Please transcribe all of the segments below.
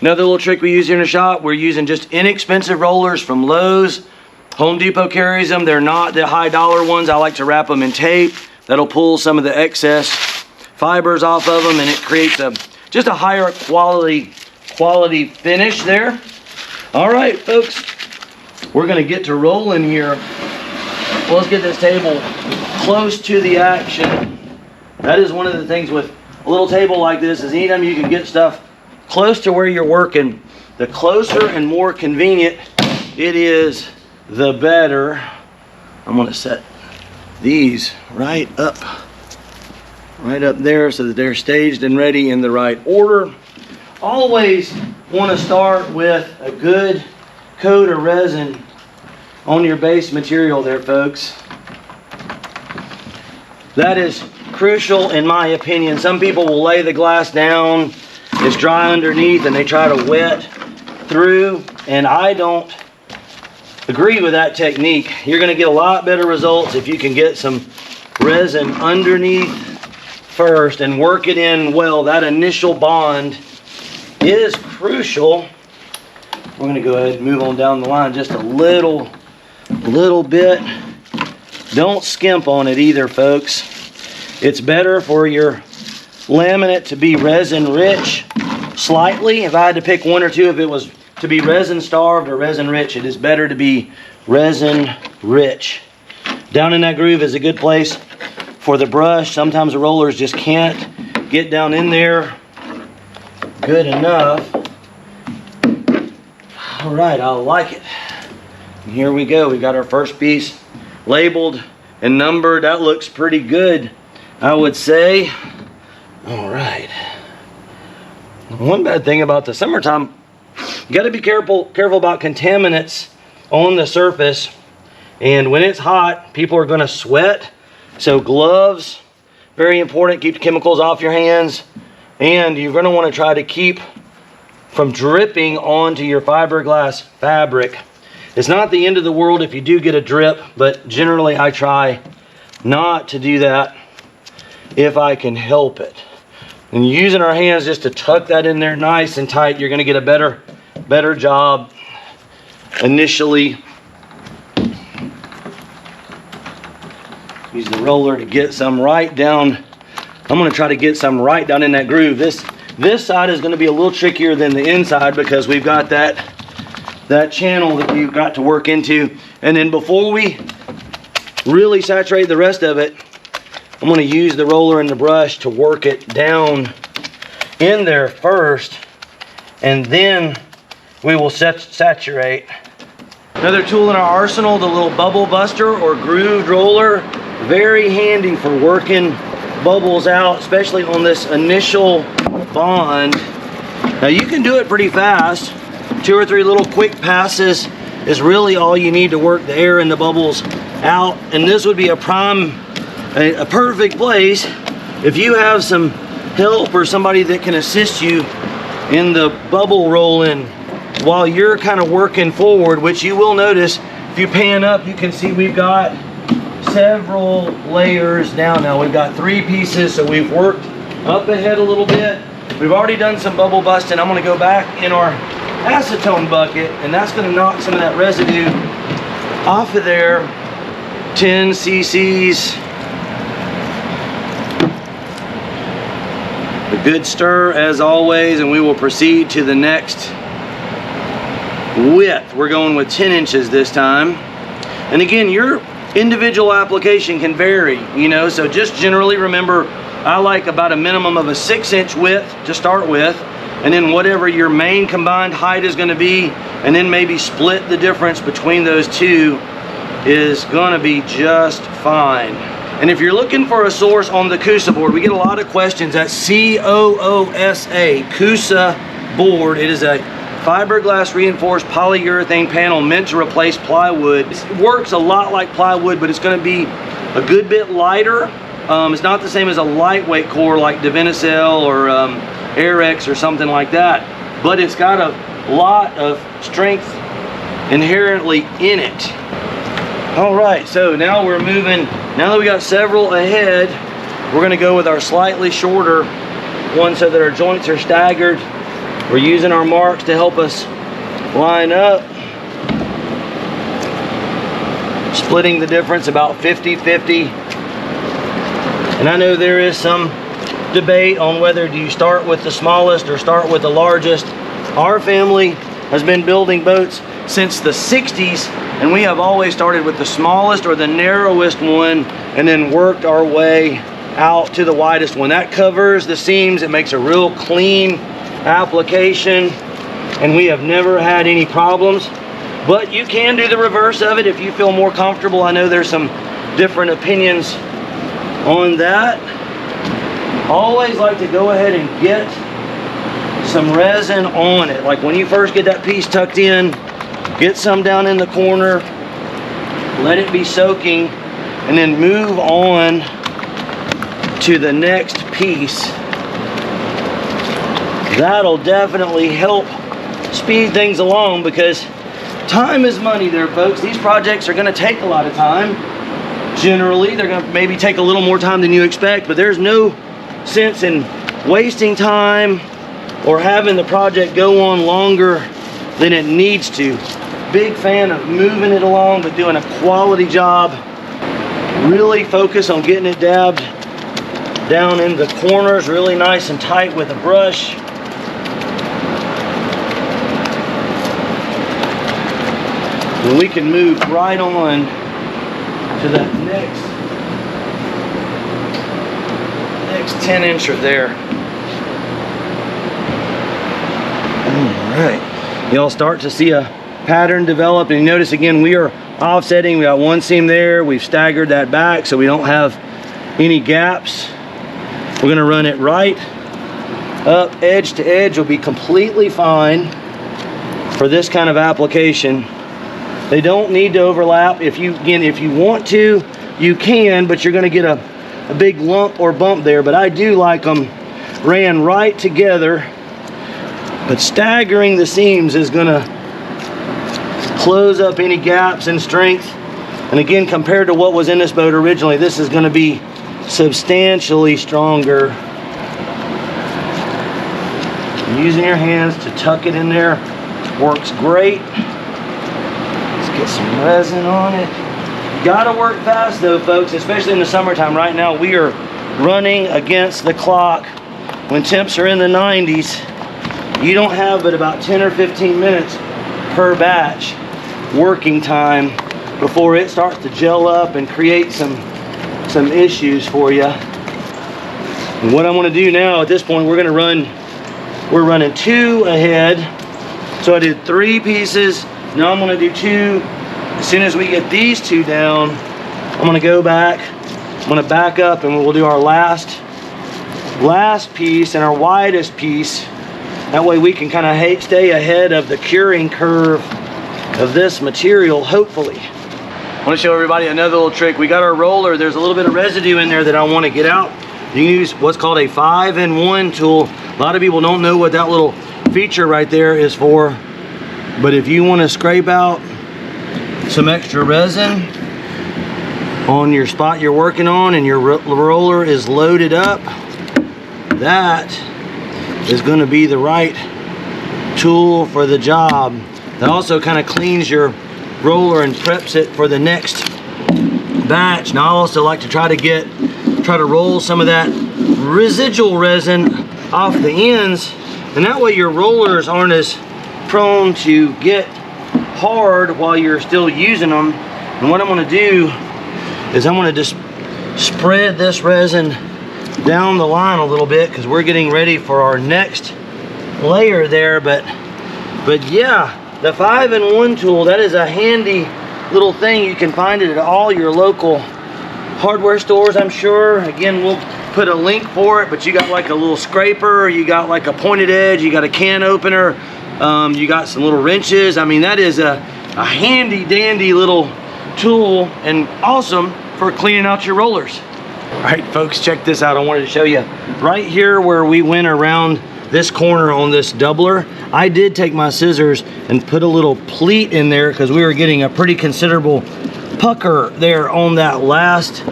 Another little trick we use here in the shop, we're using just inexpensive rollers from Lowe's. Home Depot carries them. They're not the high dollar ones. I like to wrap them in tape. That'll pull some of the excess fibers off of them, and it creates just a higher quality finish there. All right, folks, we're gonna get to rolling here. Well, let's get this table close to the action. That is one of the things with a little table like this, is anytime you can get stuff close to where you're working, the closer and more convenient it is, the better. I'm gonna set these right up there so that they're staged and ready in the right order. Always want to start with a good coat of resin on your base material there, folks. That is crucial in my opinion. Some people will lay the glass down, it's dry underneath, and they try to wet through, and I don't agree with that technique. You're going to get a lot better results if you can get some resin underneath first and work it in well. That initial bond is crucial. We're going to go ahead and move on down the line just a little bit. Don't skimp on it either, folks. It's better for your laminate to be resin rich slightly. If I had to pick one or two, if it was to be resin starved or resin rich, it is better to be resin rich. Down in that groove is a good place for the brush. Sometimes the rollers just can't get down in there good enough. All right, I like it. And here we go. We got our first piece labeled and numbered. That looks pretty good, I would say. All right. One bad thing about the summertime, you got to be careful about contaminants on the surface. And when it's hot, people are going to sweat. So gloves, very important. Keep the chemicals off your hands. And you're going to want to try to keep from dripping onto your fiberglass fabric. It's not the end of the world if you do get a drip, but generally I try not to do that if I can help it. And using our hands just to tuck that in there nice and tight, you're going to get a better job initially. Use the roller to get some right down. I'm going to try to get some right down in that groove. This side is going to be a little trickier than the inside because we've got that channel that we've got to work into. And then before we really saturate the rest of it, I'm going to use the roller and the brush to work it down in there first, and then we will saturate. Another tool in our arsenal, the little bubble buster or grooved roller. Very handy for working bubbles out, especially on this initial bond. Now you can do it pretty fast. 2 or 3 little quick passes is really all you need to work the air and the bubbles out. And this would be a perfect place if you have some help or somebody that can assist you in the bubble rolling while you're kind of working forward, which you will notice if you pan up, you can see we've got several layers down. Now we've got 3 pieces, so we've worked up ahead a little bit. We've already done some bubble busting. I'm going to go back in our acetone bucket, and that's going to knock some of that residue off of there. 10 cc's. A good stir as always, and we will proceed to the next width. We're going with 10 inches this time. And again, your individual application can vary, you know, so just generally remember, I like about a minimum of a 6-inch width to start with, and then whatever your main combined height is going to be, and then maybe split the difference between those two is going to be just fine. And if you're looking for a source on the CUSA board, we get a lot of questions. That's COOSA, CUSA board. It is a fiberglass reinforced polyurethane panel meant to replace plywood. It works a lot like plywood, but it's going to be a good bit lighter. It's not the same as a lightweight core like Divinycell or Airex or something like that, but it's got a lot of strength inherently in it. All right, so now we're moving. Now that we got several ahead, we're going to go with our slightly shorter one so that our joints are staggered We're using our marks to help us line up. Splitting the difference about 50-50. And I know there is some debate on whether do you start with the smallest or start with the largest. Our family has been building boats since the 60s, and we have always started with the smallest or the narrowest one and then worked our way out to the widest one. That covers the seams. It makes a real clean application, and we have never had any problems. But you can do the reverse of it if you feel more comfortable. I know there's some different opinions on that. Always like to go ahead and get some resin on it. Like when you first get that piece tucked in, get some down in the corner, let it be soaking, and then move on to the next piece. That'll definitely help speed things along, because time is money there, folks. These projects are going to take a lot of time. Generally, they're going to maybe take a little more time than you expect, but there's no sense in wasting time or having the project go on longer than it needs to. Big fan of moving it along, but doing a quality job. Really focus on getting it dabbed down in the corners really nice and tight with a brush. And we can move right on to that next 10-incher there. All right, y'all start to see a pattern develop, and you notice again we are offsetting. We got one seam there. We've staggered that back so we don't have any gaps. We're gonna run it right up edge to edge. Will be completely fine for this kind of application. They don't need to overlap. If you want to, you can, but you're gonna get a big lump or bump there. But I do like them ran right together. But staggering the seams is gonna close up any gaps in strength. And again, compared to what was in this boat originally, this is gonna be substantially stronger. Using your hands to tuck it in there works great. Get some resin on it. You gotta work fast though, folks, especially in the summertime. Right now we are running against the clock. When temps are in the 90s, you don't have but about 10 or 15 minutes per batch working time before it starts to gel up and create some issues for you. And what I want to do now at this point, we're running 2 ahead. So I did 3 pieces. Now I'm going to do 2. As soon as we get these 2 down, I'm going to go back. I'm going to back up, and we'll do our last piece and our widest piece. That way we can kind of stay ahead of the curing curve of this material, hopefully. I want to show everybody another little trick. We got our roller. There's a little bit of residue in there that I want to get out. You can use what's called a 5-in-1 tool. A lot of people don't know what that little feature right there is for. But if you want to scrape out some extra resin on your spot you're working on and your roller is loaded up, that is going to be the right tool for the job. That also kind of cleans your roller and preps it for the next batch. Now I also like to try to roll some of that residual resin off the ends, and that way your rollers aren't as prone to get hard while you're still using them. And what I'm going to do is I'm going to just spread this resin down the line a little bit, because we're getting ready for our next layer there. But yeah, the 5-in-1 tool, that is a handy little thing. You can find it at all your local hardware stores, I'm sure. Again, we'll put a link for it, but you got like a little scraper, you got like a pointed edge, you got a can opener, you got some little wrenches. I mean, that is a handy dandy little tool, and awesome for cleaning out your rollers. All right, folks, check this out. I wanted to show you right here where we went around this corner on this doubler. I did take my scissors and put a little pleat in there, because we were getting a pretty considerable pucker there on that last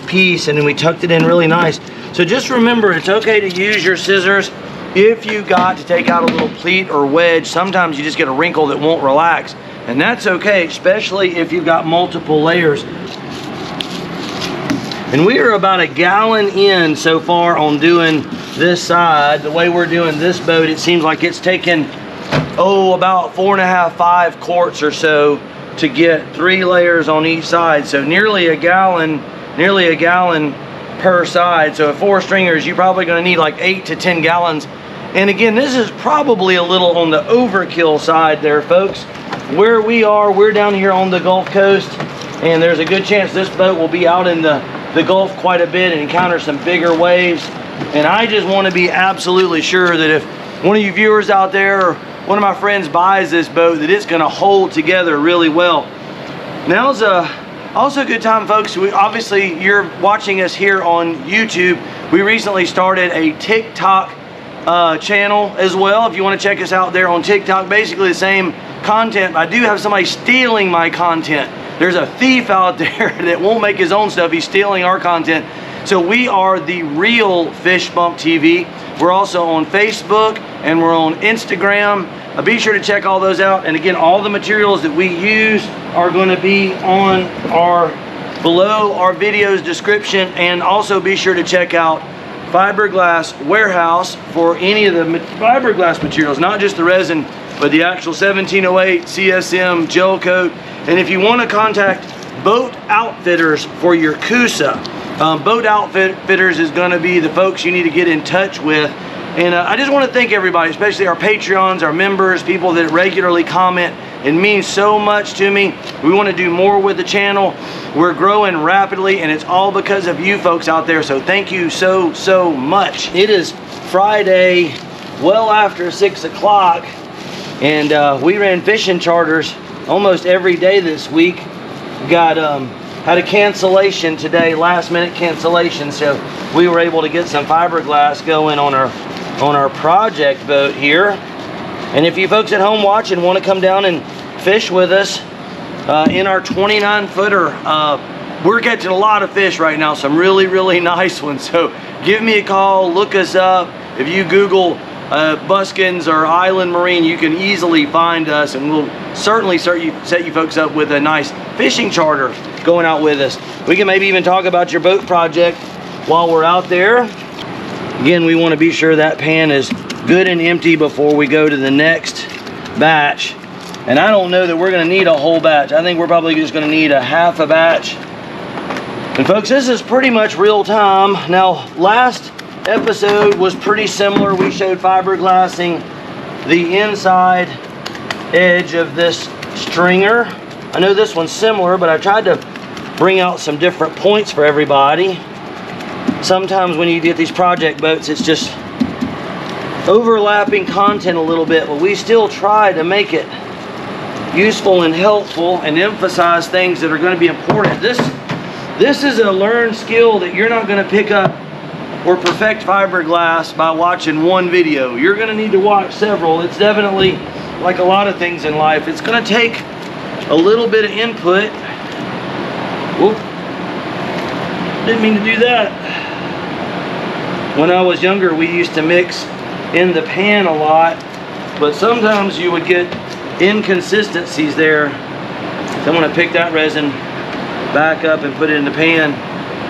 piece, and then we tucked it in really nice. So just remember, it's okay to use your scissors if you got to take out a little pleat or wedge, sometimes you just get a wrinkle that won't relax. And that's okay, especially if you've got multiple layers. And we are about a gallon in so far on doing this side. The way we're doing this boat, it seems like it's taken, about 4.5, 5 quarts or so to get 3 layers on each side. So nearly a gallon per side. So at 4 stringers, you're probably gonna need like 8 to 10 gallons. And again, this is probably a little on the overkill side there, folks. Where we are, we're down here on the Gulf Coast, and there's a good chance this boat will be out in the Gulf quite a bit and encounter some bigger waves. And I just want to be absolutely sure that if one of you viewers out there or one of my friends buys this boat, that it's going to hold together really well. Now's also a good time, folks. Obviously, you're watching us here on YouTube. We recently started a TikTok channel as well. If you want to check us out there on TikTok, basically the same content. I do have somebody stealing my content. There's a thief out there that won't make his own stuff. He's stealing our content. So we are the Real Fish Bump TV. We're also on Facebook and we're on Instagram. Be sure to check all those out. And again, all the materials that we use are going to be on below our video's description. And also be sure to check out Fiberglass Warehouse for any of the fiberglass materials, not just the resin, but the actual 1708, CSM, Gelcoat. And if you want to contact Boat Outfitters for your CUSA, Boat Outfitters is going to be the folks you need to get in touch with. And I just want to thank everybody, especially our Patreons, our members, people that regularly comment. It means so much to me. We want to do more with the channel. We're growing rapidly, and it's all because of you folks out there. So thank you so much. It is Friday, well after 6 o'clock, and we ran fishing charters almost every day this week. Got had a cancellation today, last minute cancellation, so we were able to get some fiberglass going on our project boat here. And if you folks at home watching want to come down and fish with us in our 29 footer, we're catching a lot of fish right now, some really nice ones. So give me a call, look us up. If you Google Buskins or Island Marine, you can easily find us, and we'll certainly set you folks up with a nice fishing charter going out with us. We can maybe even talk about your boat project while we're out there. Again, we want to be sure that pan is good and empty before we go to the next batch. And I don't know that we're going to need a whole batch. I think we're probably just going to need a half a batch. And folks, this is pretty much real time. Now, last episode was pretty similar. We showed fiberglassing the inside edge of this stringer. I know this one's similar, but I tried to bring out some different points for everybody. Sometimes when you get these project boats, it's just overlapping content a little bit, but we still try to make it useful and helpful and emphasize things that are going to be important. This is a learned skill that you're not going to pick up or perfect fiberglass by watching one video. You're going to need to watch several. It's definitely like a lot of things in life. It's going to take a little bit of input. Whoop. Didn't mean to do that. When I was younger, we used to mix in the pan a lot, but sometimes you would get inconsistencies there. So I'm going to pick that resin back up and put it in the pan.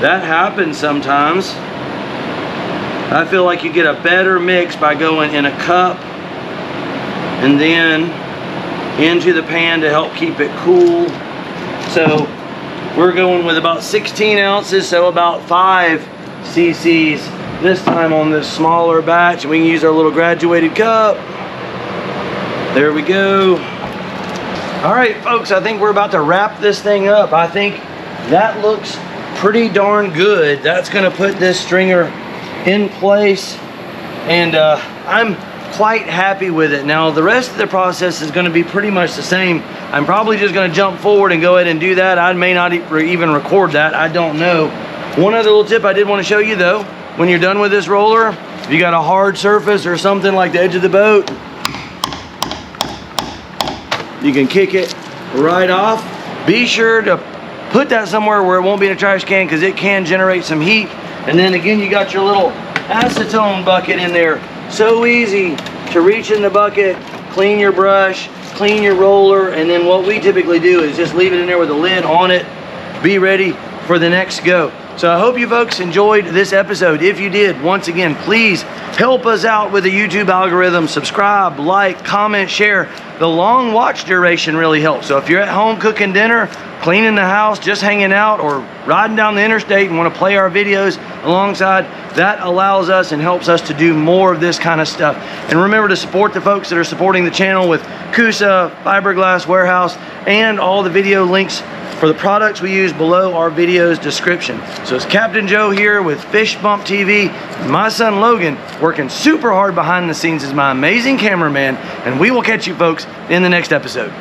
That happens sometimes. I feel like you get a better mix by going in a cup and then into the pan to help keep it cool. So we're going with about 16 ounces, so about 5 cc's this time on this smaller batch. We can use our little graduated cup. There we go. All right, folks, I think we're about to wrap this thing up. I think that looks pretty darn good. That's gonna put this stringer in place, and I'm quite happy with it. Now the rest of the process is going to be pretty much the same. I'm probably just going to jump forward and go ahead and do that. I may not even record that, I don't know. One other little tip I did want to show you though, when you're done with this roller, if you got a hard surface or something like the edge of the boat, you can kick it right off. Be sure to put that somewhere where it won't be in a trash can, because it can generate some heat. And then again, you got your little acetone bucket in there. So easy to reach in the bucket, clean your brush, clean your roller, and then what we typically do is just leave it in there with a lid on it, be ready for the next go. So I hope you folks enjoyed this episode. If you did, once again, please help us out with the YouTube algorithm. Subscribe, like, comment, share. The long watch duration really helps. So if you're at home cooking dinner, cleaning the house, just hanging out, or riding down the interstate and want to play our videos alongside, that allows us and helps us to do more of this kind of stuff. And remember to support the folks that are supporting the channel with CUSA, Fiberglass Warehouse, and all the video links for the products we use below our video's description. So it's Captain Joe here with Fish Bump TV. My son Logan working super hard behind the scenes as my amazing cameraman, and we will catch you folks in the next episode.